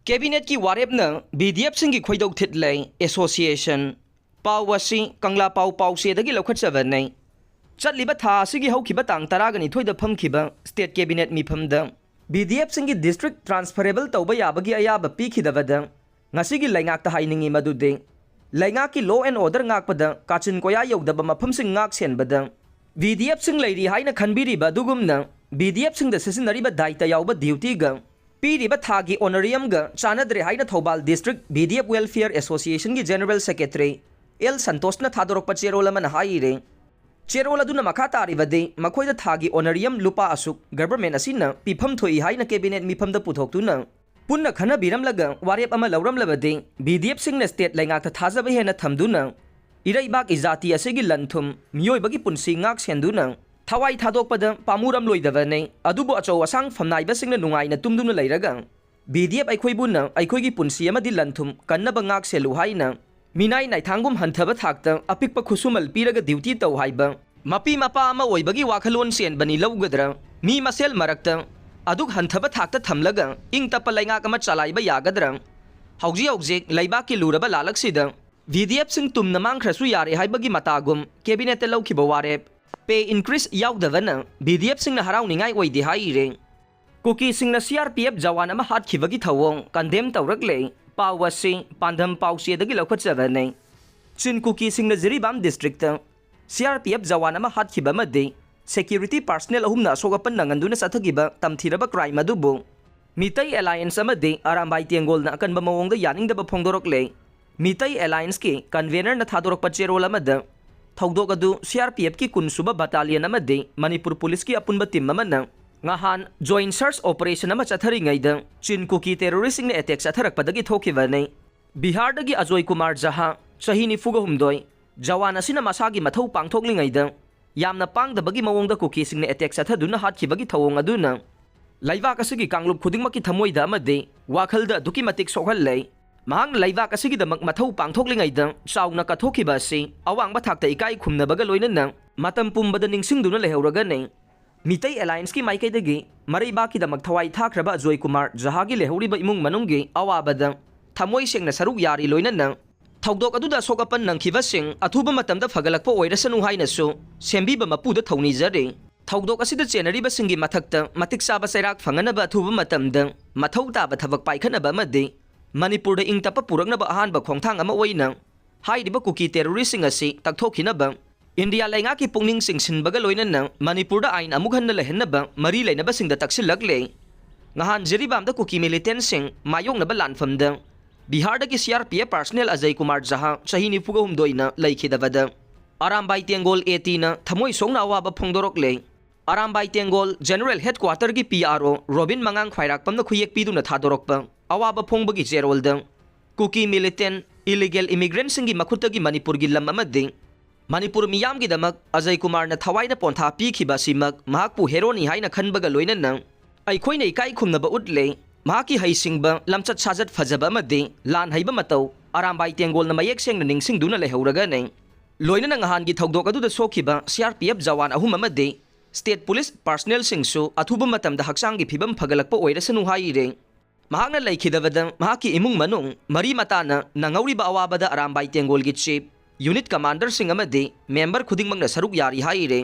cabinet की वारेप न BDF Singh की खोइदौ थिटलै एसोसिएशन पाउ असी कंगला पाउ पाउसेदगी लौखटचबनै चटलिबा था असिगी हौखिबा तांग 12 फमखिबा स्टेट कैबिनेट मिफमद बीडीएफ सिंह की डिस्ट्रिक्ट ट्रांसफरेबल तौबा याबगी अयाबा पीखिदबदा ngasiगी laingakta hainingin madude laingaki law and order ngakpada kachin koya yogdaba mafamsing ngak senbada BDF sing leiri haina khanbiriba dugumna BDF sing da sesinariba daita yawba duty ga piriba thagi honorarium ga chanadre haina Thobal district BDF welfare association gi general secretary L Santosna thadorokpa cherola man haire cherola duna makha taribade makhoida thagi honorarium lupa asuk government asina pifam thoi haina cabinet mifam da puthoktu na पुन्ना खना बिरमलगा वारेप अमा लौरमलबदे BDF सिंगना state लाइंगाक थाजब हेना थमदुना इरैबाक इजाति असेगी लनथुम मियोइबगी पुनसि ngak सेंदुना थवाई थादोकपदा पामुरम लोइदबनै अदुबो अचौ असांग फमनाइबा सिंगना नुंगाइना तुमदुना लैरगा BDF अखोइबुना अखोइगी पुनसि अमदि लनथुम कन्नबा ngak सेलु हाइना मिनाइ नाइथांगुम हंथबा थाकता अपिकपा खुसुमल पीरगा duty तौ हाइबा मपी मपा अमा ओइबगी वाखलोन सेनबनी लौगदरा मी मसेल मरक्ता अदुक हंथबा थाकता थमलगा इंग तप लाइंगाक अमा चलाइबा यागदरा हौजी हौजी लैबाकी लुरबा लालकसिदा BDF सिंग तुमना मांगख्रसु यारे हाइबगी मतागुम cabinet लौखिबा वारेप पे increase याउदबना BDF सिंगना हराउनिंगाइ ओइदि हाइरे cookie सिंगना CRPF जवान अमा हातखिबगी थवों कंडेम तौरकले पावसी पांधम पाउसेदगी लौखटचबनै चिन कुकी सिंगना जिरिबाम डिस्ट्रिक्ट सीआरपीएफ जवान अमा हातखिबमदे security personnel ahumna sogapan nanganduna sathgiba tamthiraba crime adubu mitai alliance amade arambai tiangol na akanba mawongda yaningdaba phongdorokle mitai alliance ki convener na thadorokpa cherol amada thaudok adu CRPF ki kunsuba battalion amade manipur police ki apunba team amana ngahan joint search operation ama chathari ngaida chin kuki terrorist ne attack chatharakpadagi thokibane bihar dagi ajoy kumar jaha chahi nifuga humdoi jawan asina masagi mathau pangthoklingaida यामना पांगदबगी मवोंगदा कुकी सिंगने attack सथदुना हातखिबगी थवोंग अदुना लाइवाक असगी कांगलुप खुदिंगमकी थमोइदा अमदे वाखलदा दुकी मतिक सोहल्लै महांग लाइवाक असगी दमक मथौ पांगथोकलिंगाइदा चाउना कथोखिबा असि अवांगबा थाकता इकाई खुमनबगा लोइनना मतम पुंबदा निंगसिंगदुना लेहौरगनै मितै अलायंस की माइकैदगी मरैबाकी दमक थवाई थाख्रबा अजोय कुमार जहागी लेहौरिबा इमुंग मनुंगी अवाबदा थमोइ सेंगना सरुक यारी लोइनना थौदोक अदुदा सोगपन नंखिबसिंग अथुबा मतमदा फगलकपा ओइरसनु हाइनसु सेंबिबा मपुदा थौनिजरे थौदोक असिदा चेनरिबसिंगी मथक्ता मतिक चाबा सैराक फंगनबा अथुबा मतमदा मथौ ताबा थबक पाइखनबा अमदे मणिपुरदा इंगतपा पुरकनबा अहानबा खोंथांग अमा ओइना हाइरिबा कुकी टेररिस्टिंग असि तकथोखिनबा इंडिया लाइंगाकी पुंगनिंग सिंगसिनबगा लोइनना मणिपुरदा आइन अमुक हन्ना लेहनबा मरी लेनबसिंगदा तक्सिलकले nghan जिरिबामदा कुकी मिलिटेंटसिंग मायोंगनबा लानफमदा बिहार की सीआरपीएफ पर्सनल अजय कुमार जहा चाही निफुगा हुमदोइना लैखिदबदा अरामबाई तेंगोल एटीना थमोइ सोंगना अवाबा फोंदोरकले अरामबाई तेंगोल जनरल हेडक्वार्टर की पीआरओ रोबिन मंगांग खैराकपमना खुयेक पीदुना थादोरकपा अवाबा फोंबगी चेरोलदा कुकी मिलिटेंट इलीगल इमिग्रेंट सिंगी मखुतगी मणिपुर की लम अमदे मणिपुर मियामगी दमक अजय कुमार ना थवाइना पोंथा पीखिबा सिमक महाकपु हेरोनी हाइना खनबगा लोइनना अइखोइना इकाई खुमनबा उटले महाकी हैसिंगबा लमचत साजत फजबा अमदे लान हैबा मतौ अरामबाई तेंगोल ना मयेक सेंगना निंगसिंगदुना लेहौरगनै लोइनना nghan gi thogdok adu da sokhiba CRPF jawan ahum amade state police personnel singsu athuba matamda hakchang gi phibam phagalakpa oirasanu haire mahakna laikhidabada mahaki imung manung mari matana nangauriba awabada arambai tengol gi chief unit commander sing amade member khudingmangna saruk yari haire